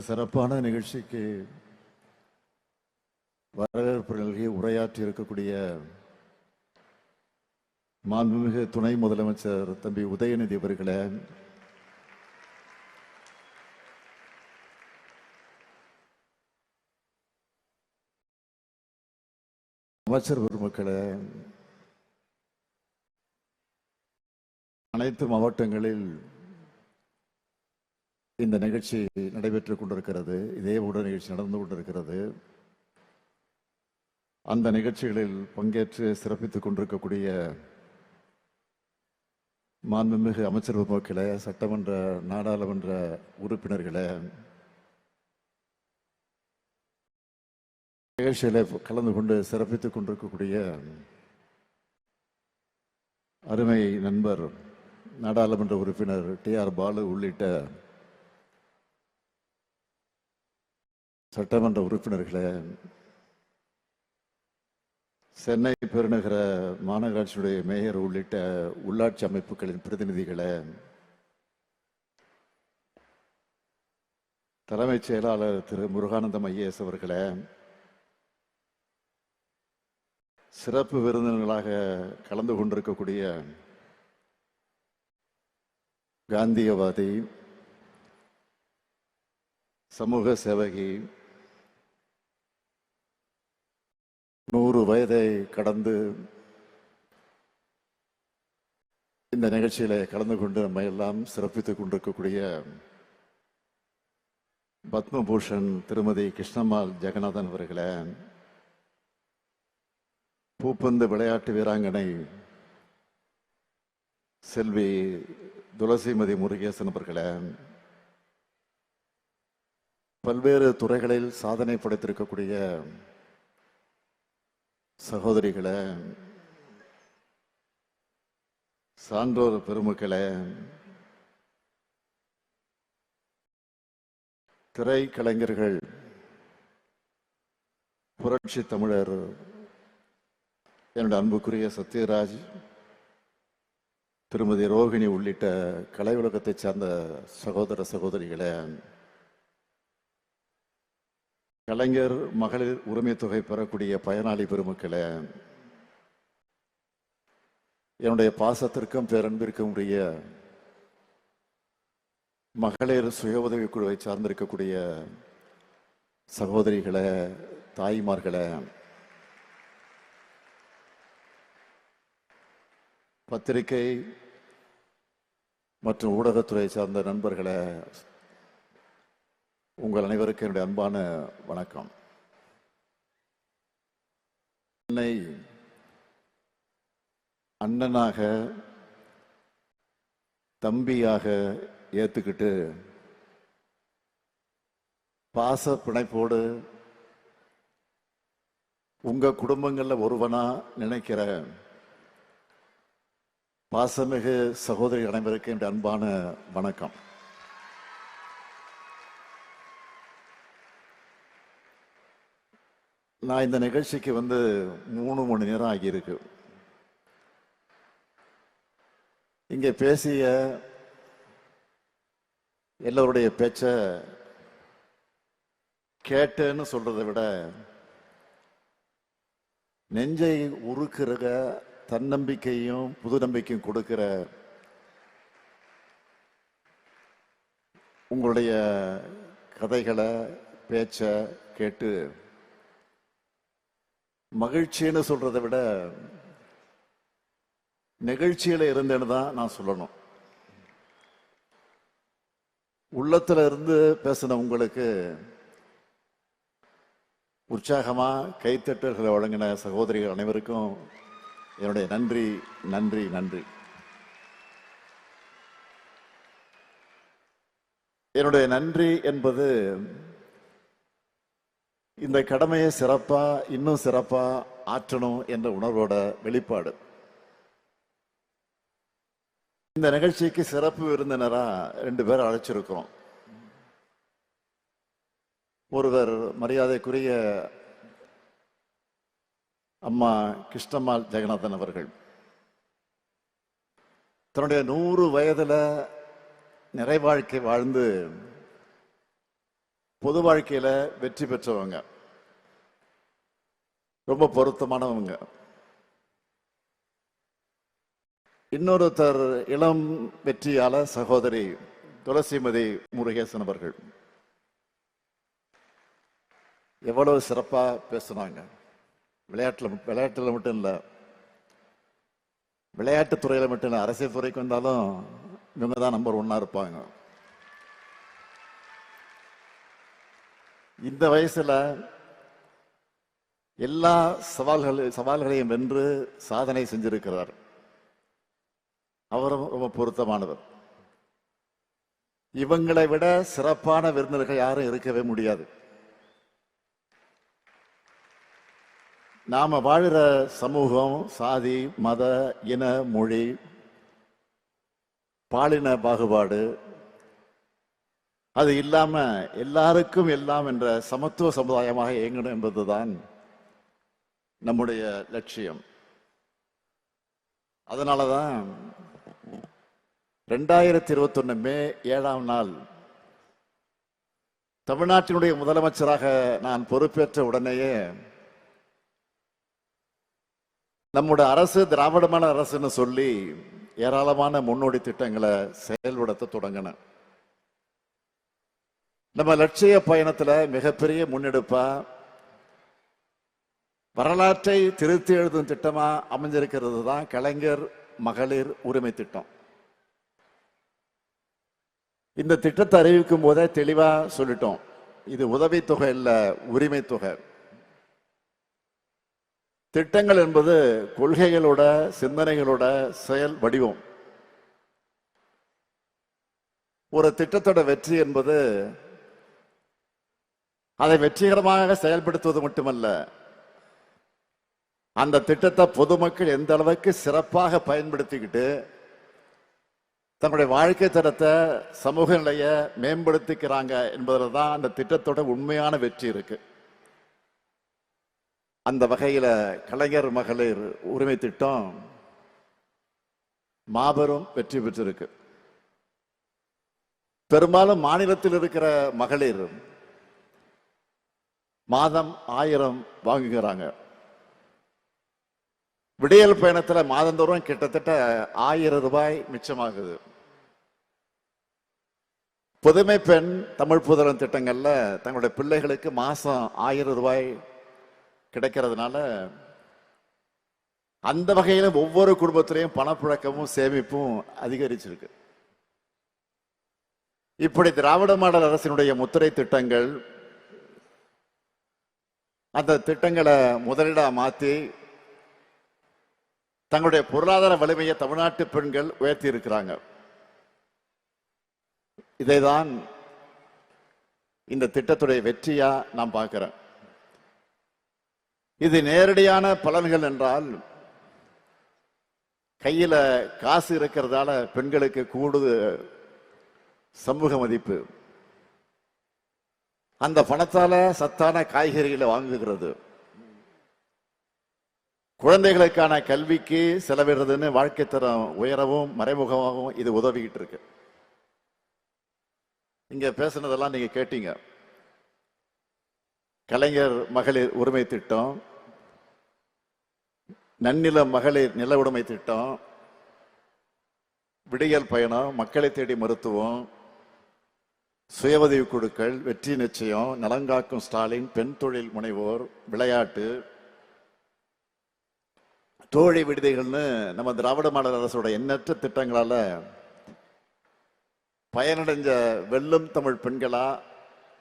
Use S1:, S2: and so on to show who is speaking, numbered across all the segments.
S1: சிறப்பான நிகழ்ச்சிக்கு வரவேற்பு நல்கி உரையாற்றி இருக்கக்கூடிய மாண்புமிகு துணை முதலமைச்சர் தம்பி உதயநிதி அவர்களே, அமைச்சர் பெருமக்களே, அனைத்து மாவட்டங்களில் இந்த நிகழ்ச்சி நடைபெற்றுக் கொண்டிருக்கிறது. இதே உடல் நிகழ்ச்சி நடந்து கொண்டிருக்கிறது. அந்த நிகழ்ச்சிகளில் பங்கேற்று சிறப்பித்துக் கொண்டிருக்கக்கூடிய மாண்புமிகு அமைச்சர் பெருமக்களே, சட்டமன்ற நாடாளுமன்ற உறுப்பினர்களே, நிகழ்ச்சிகளை கலந்து கொண்டு சிறப்பித்துக் கொண்டிருக்கக்கூடிய அருமை நண்பர் நாடாளுமன்ற உறுப்பினர் TR பாலு உள்ளிட்ட சட்டமன்ற உறுப்பினர்களே, சென்னை பெருநகர மாநகராட்சியுடைய மேயர் உள்ளிட்ட உள்ளாட்சி அமைப்புகளின் பிரதிநிதிகளே, தலைமைச் செயலாளர் திரு முருகானந்தம் IAS அவர்களே, சிறப்பு விருந்தினர்களாக கலந்து கொண்டிருக்கக்கூடிய காந்தியவாதி, சமூக சேவகி, 100 வயதை கடந்து இந்த நிகழ்ச்சியில கலந்து கொண்டு நம்ம எல்லாம் சிறப்பித்துக் கொண்டிருக்கக்கூடிய பத்மபூஷன் திருமதி கிருஷ்ணம்மாள் ஜெகநாதன் அவர்களே, பூப்பந்து விளையாட்டு வீராங்கனை செல்வி துளசிமதி முருகேசன் அவர்களே, பல்வேறு துறைகளில் சாதனை படைத்திருக்கக்கூடிய சகோதரிகளே, சான்றோர் பெருமக்களே, திரைக்கலைஞர்கள், புரட்சி தமிழர் என்னுடைய அன்புக்குரிய சத்யராஜ், திருமதி ரோகிணி உள்ளிட்ட கலை உலகத்தை சார்ந்த சகோதர சகோதரிகளே, கலைஞர் மகளிர் உரிமை தொகை பெறக்கூடிய பயனாளி பெருமக்களே, என்னுடைய பாசத்திற்கும் பேரன்பிற்கும் உரிய மகளிர் சுய உதவி குழுவை சார்ந்திருக்கக்கூடிய சகோதரிகளே, தாய்மார்களே, பத்திரிகை மற்றும் ஊடகத்துறை சார்ந்த நண்பர்களே, உங்கள் அனைவருக்கும் என்னுடைய அன்பான வணக்கம். என்னை அண்ணனாக, தம்பியாக ஏத்துக்கிட்டு பாச பிணைப்போடு உங்க குடும்பங்கள்ல ஒருவனா நினைக்கிற பாசமிகு சகோதரி அனைவருக்கு என்னுடைய அன்பான வணக்கம். நான் இந்த நிகழ்ச்சிக்கு 3 மணி நேரம் ஆகியிருக்கு. இங்கே பேசிய எல்லோருடைய பேச்ச கேட்டேன்னு சொல்றதை விட நெஞ்சை உருக்குற தன்னம்பிக்கையும் புது நம்பிக்கையும் கொடுக்கிற உங்களுடைய கதைகளை பேச்ச கேட்டு மகிழ்ச்சின்னு சொல்றதை விட நிகழ்ச்சியில இருந்தேன்னு தான் நான் சொல்லணும். உள்ளத்துல இருந்து பேசின உங்களுக்கு உற்சாகமா கைத்தட்டல்களை வழங்கின சகோதரிகள் அனைவருக்கும் என்னுடைய நன்றி நன்றி நன்றி. என்னுடைய நன்றி என்பது இந்த கடமையை சிறப்பா, இன்னும் சிறப்பா ஆற்றணும் என்ற உணர்வோட வெளிப்பாடு. இந்த நிகழ்ச்சிக்கு சிறப்பு விருந்தினரா 2 பேர் அழைச்சிருக்கிறோம். ஒருவர் மரியாதைக்குரிய அம்மா கிருஷ்ணம்மாள் ஜெகநாதன் அவர்கள். தன்னுடைய 100 வயதுல நிறைவாழ்க்கை வாழ்ந்து பொது வாழ்க்கையில வெற்றி பெற்றவங்க, ரொம்ப பொருத்தமானவங்க. இன்னொருத்தர் இளம் வெற்றியாளர் சகோதரி துளசிமதி முருகேசன் அவர்கள் எவ்வளவு சிறப்பா பேசுனாங்க. விளையாட்டுல மட்டும் இல்ல, விளையாட்டு துறையில மட்டும் இல்ல, அரசியல் துறைக்கு வந்தாலும் இவங்க தான் நம்பர் 1 இருப்பாங்க. இந்த வயசுல எல்லா சவால்களையும் வென்று சாதனை செஞ்சிருக்கிறார். அவரும் ரொம்ப பொருத்தமானவர். இவங்களை விட சிறப்பான விருந்தினர்கள் யாரும் இருக்கவே முடியாது. நாம வாழுற சமூகம், சாதி, மத, இன, மொழி, பாலின பாகுபாடு அது இல்லாம எல்லாருக்கும் எல்லாம் என்ற சமத்துவ சமுதாயமாக இயங்கணும் என்பதுதான் நம்முடைய லட்சியம். அதனாலதான் 2021 மே 7ஆம் நாள் தமிழ்நாட்டினுடைய முதலமைச்சராக நான் பொறுப்பேற்ற உடனேயே நம்முடைய அரசு திராவிடமான அரசுன்னு சொல்லி ஏராளமான முன்னோடி திட்டங்களை செயல்படுத்த தொடங்கின. நம்ம லட்சிய பயணத்துல மிகப்பெரிய முன்னெடுப்பா வரலாற்றை திருத்தி எழுதும் திட்டமா அமைஞ்சிருக்கிறது தான் கலைஞர் மகளிர் உரிமை திட்டம். இந்த திட்டத்தை அறிவிக்கும் போதே தெளிவா சொல்லிட்டோம், இது உதவித்தொகை இல்ல, உரிமை தொகை. திட்டங்கள் என்பது கொள்கைகளோட சிந்தனைகளோட செயல் வடிவம். ஒரு திட்டத்தோட வெற்றி என்பது அதை வெற்றிகரமாக செயல்படுத்துவது மட்டுமல்ல, அந்த திட்டத்தை பொதுமக்கள் எந்த அளவுக்கு சிறப்பாக பயன்படுத்திக்கிட்டு தன்னுடைய வாழ்க்கை தரத்தை, சமூக நிலையை மேம்படுத்திக்கிறாங்க என்பதில் தான் அந்த திட்டத்தோட உண்மையான வெற்றி இருக்கு. அந்த வகையில கலைஞர் மகளிர் உரிமை திட்டம் மாபெரும் வெற்றி பெற்றிருக்கு. பெரும்பாலும் மாநிலத்தில் இருக்கிற மகளிர் மாதம் 1000 வாங்குகிறாங்க. விடியல் பயணத்துல மாதந்தோறும் கிட்டத்தட்ட 1000 ரூபாய் மிச்சமாகுது. புதுமை பெண் தமிழ் புதல்வன் திட்டங்கள்ல தங்களுடைய பிள்ளைகளுக்கு மாசம் 1000 ரூபாய் கிடைக்கிறதுனால அந்த வகையில ஒவ்வொரு குடும்பத்திலையும் பணப்புழக்கமும் சேமிப்பும் அதிகரிச்சிருக்கு. இப்படி திராவிட மாடல் அரசினுடைய முத்திரை திட்டங்கள், அந்த திட்டங்களை முதலீடா மாத்தி தங்களுடைய பொருளாதார வலிமையை தமிழ்நாட்டு பெண்கள் உயர்த்தி இருக்கிறாங்க. இதைதான் இந்த திட்டத்துடைய வெற்றியா நான் பார்க்கிறேன். இது நேரடியான பலன்கள் என்றால், கையில காசு இருக்கிறதால பெண்களுக்கு கூடுதல் சமூக மதிப்பு, அந்த பணத்தால சத்தான காய்கறிகளை வாங்குகிறது, குழந்தைகளுக்கான கல்விக்கு செலவிடுறதுன்னு வாழ்க்கை தரம் உயரவும் மறைமுகமாகவும் இது உதவிக்கிட்டு இருக்கு. இங்க பேசுனதெல்லாம் நீங்க கேட்டீங்க. கலைஞர் மகளிர் உரிமை திட்டம், நன்னில மகளிர் நில உடைமை திட்டம், விடியல் பயணம், மக்களை தேடி மருத்துவம், சுய உதவி குழுக்கள், வெற்றி நிச்சயம், நலங்காக்கும் ஸ்டாலின், பெண் தொழில் முனைவோர், விளையாட்டு, தோழி விடுதிகள்னு நம்ம திராவிட மாடல் அரசோட எண்ணற்ற திட்டங்களால பயனடைஞ்ச வெல்லும் தமிழ் பெண்களா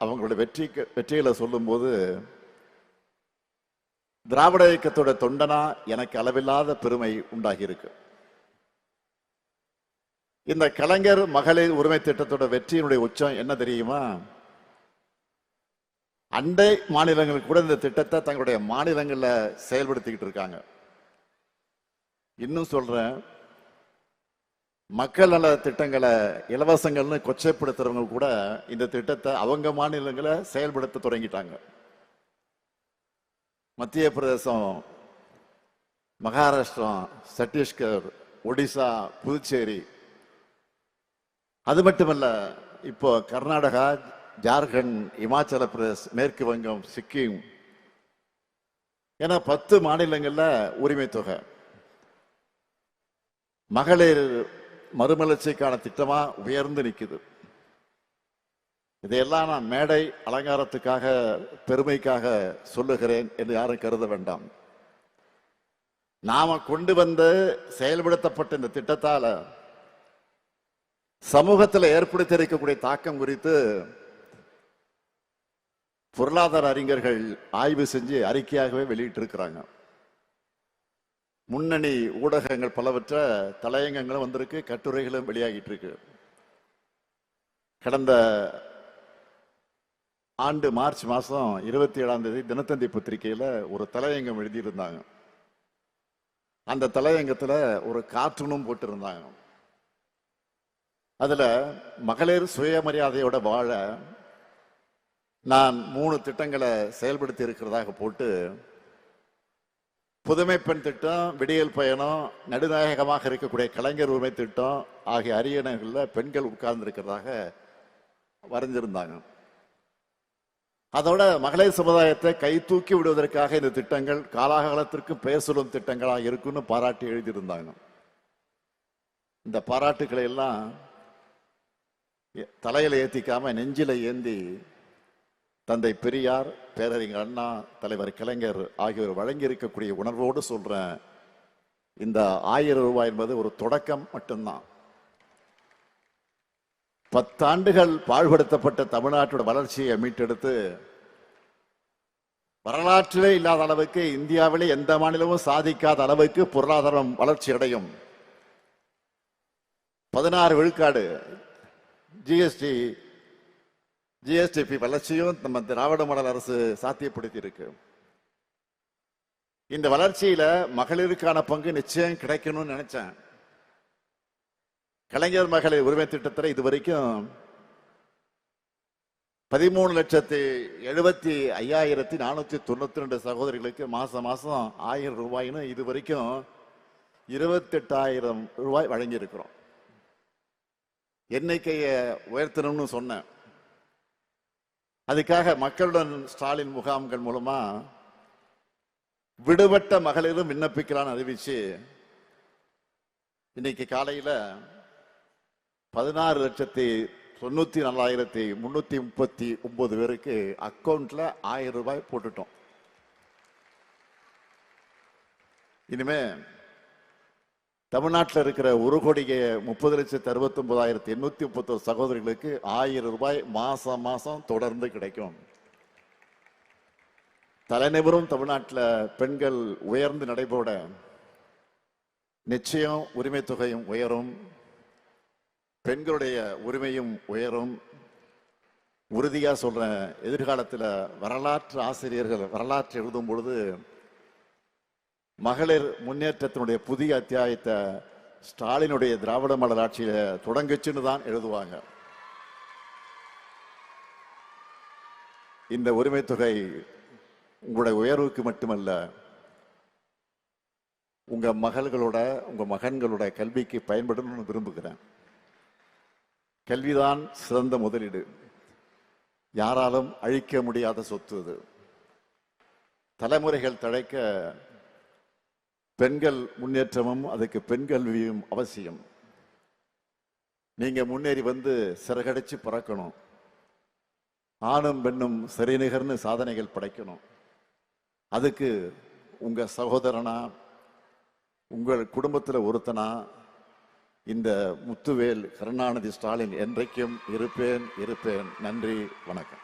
S1: அவங்களுடைய வெற்றிகளை சொல்லும் போது திராவிட இயக்கத்தோட தொண்டனா எனக்கு அளவில்லாத பெருமை உண்டாகி இருக்கு. இந்த கலைஞர் மகளிர் உரிமை திட்டத்தோட வெற்றியினுடைய உச்சம் என்ன தெரியுமா? அண்டை மாநிலங்கள் கூட இந்த திட்டத்தை தங்களுடைய மாநிலங்கள்ல செயல்படுத்திக்கிட்டு இருக்காங்க. இன்னும் சொல்றேன், மக்கள் நல திட்டங்களை இலவசங்கள்னு கொச்சைப்படுத்துறவங்க கூட இந்த திட்டத்தை அவங்க மாநிலங்களை செயல்படுத்த தொடங்கிட்டாங்க. மத்திய பிரதேசம், மகாராஷ்டிரா, சத்தீஸ்கர், ஒடிசா, புதுச்சேரி, அது மட்டுமல்ல இப்போ கர்நாடகா, ஜார்க்கண்ட், இமாச்சல பிரதேஷ், மேற்கு வங்கம், சிக்கிம் என 10 மாநிலங்கள்ல உரிமை தொகை. மகளிர் மறுமலர்ச்சிக்கான திட்டமா உயர்ந்து நிக்குது. இதையெல்லாம் நான் மேடை அலங்காரத்துக்காக, பெருமைக்காக சொல்லுகிறேன் என்று யாரும் கருத வேண்டாம். நாம கொண்டு வந்து செயல்படுத்தப்பட்ட இந்த திட்டத்தால சமூகத்தில் ஏற்படுத்தி இருக்கக்கூடிய தாக்கம் குறித்து பொருளாதார அறிஞர்கள் ஆய்வு செஞ்சு அறிக்கையாகவே வெளியிட்டு இருக்கிறாங்க. முன்னணி ஊடகங்கள் பலவற்ற தலையங்கங்களும் வந்திருக்கு, கட்டுரைகளும் வெளியாகிட்டு இருக்கு. கடந்த ஆண்டு மார்ச் மாதம் 27ஆம் தேதி தினத்தந்தி பத்திரிகையில ஒரு தலையங்கம் எழுதியிருந்தாங்க. அந்த தலையங்கத்துல ஒரு கார்ட்டூனும் போட்டிருந்தாங்க. அதுல மகளிர் சுயமரியாதையோட வாழ நான் 3 திட்டங்களை செயல்படுத்தி இருக்கிறதாக போட்டு, புதுமை பெண் திட்டம், விடியல் பயணம், நடுநாயகமாக இருக்கக்கூடிய கலைஞர் உரிமை திட்டம் ஆகிய அரியணைகளில் பெண்கள் உட்கார்ந்து இருக்கிறதாக வரைஞ்சிருந்தாங்க. அதோட மகளிர் சமுதாயத்தை கை தூக்கி விடுவதற்காக இந்த திட்டங்கள் காலாகாலத்திற்கு பெயர் சொல்லும் திட்டங்களாக இருக்குன்னு பாராட்டி எழுதியிருந்தாங்க. இந்த பாராட்டுக்களை எல்லாம் தலையில ஏத்திக்காம நெஞ்சில ஏந்தி தந்தை பெரியார், பேரறிஞர் அண்ணா, தலைவர் கலைஞர் ஆகியோர் வழங்கி இருக்கக்கூடிய உணர்வோடு சொல்றேன், இந்த 1000 ரூபாய் என்பது ஒரு தொடக்கம் மட்டும்தான். 10 ஆண்டுகள் பாழ்படுத்தப்பட்ட தமிழ்நாட்டோட வளர்ச்சியை மீட்டெடுத்து வரலாற்றிலே இல்லாத அளவுக்கு, இந்தியாவிலே எந்த மாநிலமும் சாதிக்காத அளவுக்கு பொருளாதாரம் வளர்ச்சி அடையும். 16 விழுக்காடு ஜிஎஸ்டிபி வளர்ச்சியும் நம்ம திராவிட மாடல் அரசு சாத்தியப்படுத்தி இருக்கு. இந்த வளர்ச்சியில மகளிருக்கான பங்கு நிச்சயம் கிடைக்கணும்னு நினைச்சேன். கலைஞர் மகளிர் உரிமை திட்டத்தில் இதுவரைக்கும் 13,75,492 சகோதரிகளுக்கு மாசம் 1000 ரூபாய்னு இதுவரைக்கும் 28,000 ரூபாய் வழங்கி இருக்கிறோம். எண்ணிக்கையை உயர்த்தணும்னு சொன்னேன். அதுக்காக மக்களுடன் ஸ்டாலின் முகாம்கள் மூலமா விடுபட்ட மகளிரும் விண்ணப்பிக்கலான்னு அறிவிச்சு இன்னைக்கு காலையில 16,94,339 பேருக்கு அக்கௌண்ட்ல 1000 ரூபாய் போட்டுட்டோம். இனிமே தமிழ்நாட்டில் இருக்கிற 1,30,69,831 சகோதரிகளுக்கு 1000 ரூபாய் மாசம் மாசம் தொடர்ந்து கிடைக்கும். தலைநிவரும் தமிழ்நாட்டில் பெண்கள் உயர்ந்து நடைபோட நிச்சயம் உரிமை தொகையும் உயரும், பெண்களுடைய உரிமையும் உயரும். உறுதியா சொல்றேன், எதிர்காலத்தில் வரலாற்று ஆசிரியர்கள் வரலாற்று எழுதும் பொழுது மகளிர் முன்னேற்றத்தினுடைய புதிய அத்தியாயத்தை ஸ்டாலினுடைய திராவிட மாடல் ஆட்சியில தொடங்குச்சுன்னு தான் எழுதுவாங்க. இந்த உரிமை தொகை உங்களுடைய உயர்வுக்கு மட்டுமல்ல, உங்க மகள்களோட, உங்க மகன்களோட கல்விக்கு பயன்படணும்னு விரும்புகிறேன். கல்விதான் சிறந்த முதலீடு, யாராலும் அழிக்க முடியாத சொத்து. அது தலைமுறைகள் தழைக்க பெண்கள் முன்னேற்றமும் அதுக்கு பெண் கல்வியும் அவசியம். நீங்க முன்னேறி வந்து சிறகடிச்சு பறக்கணும், ஆணும் பெண்ணும் சரிநிகர்னு சாதனைகள் படைக்கணும். அதுக்கு உங்க சகோதரனா, உங்கள் குடும்பத்தில் ஒருத்தனா இந்த முத்துவேல் கருணாநிதி ஸ்டாலின் என்றைக்கும் இருப்பேன். நன்றி, வணக்கம்.